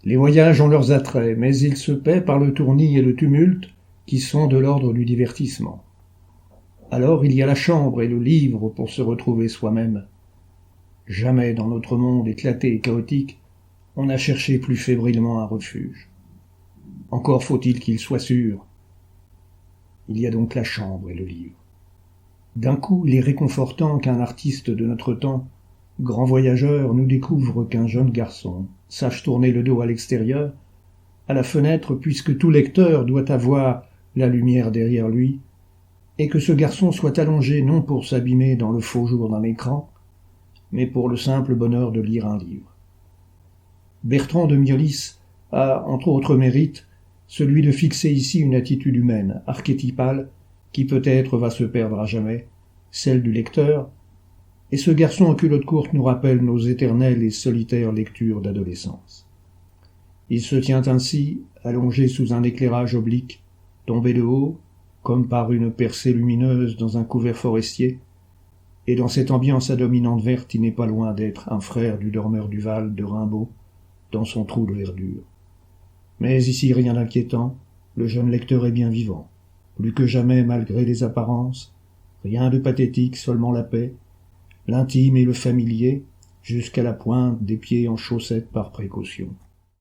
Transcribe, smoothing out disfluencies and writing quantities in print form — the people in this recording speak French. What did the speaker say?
Les voyages ont leurs attraits, mais ils se paient par le tournis et le tumulte qui sont de l'ordre du divertissement. Alors il y a la chambre et le livre pour se retrouver soi-même. Jamais dans notre monde éclaté et chaotique, on n'a cherché plus fébrilement un refuge. Encore faut-il qu'il soit sûr. Il y a donc la chambre et le livre. D'un coup, il est réconfortant qu'un artiste de notre temps, grand voyageur, nous découvre qu'un jeune garçon sache tourner le dos à l'extérieur, à la fenêtre, puisque tout lecteur doit avoir la lumière derrière lui, et que ce garçon soit allongé non pour s'abîmer dans le faux jour d'un écran, mais pour le simple bonheur de lire un livre. Bertrand de Miolis a, entre autres mérites, celui de fixer ici une attitude humaine, archétypale, qui peut-être va se perdre à jamais, celle du lecteur, et ce garçon en culotte courte nous rappelle nos éternelles et solitaires lectures d'adolescence. Il se tient ainsi, allongé sous un éclairage oblique, tombé de haut, comme par une percée lumineuse dans un couvert forestier, et dans cette ambiance à dominante verte, il n'est pas loin d'être un frère du dormeur du Val de Rimbaud, dans son trou de verdure. Mais ici rien d'inquiétant, le jeune lecteur est bien vivant, plus que jamais malgré les apparences, rien de pathétique, seulement la paix, l'intime et le familier, jusqu'à la pointe des pieds en chaussettes par précaution.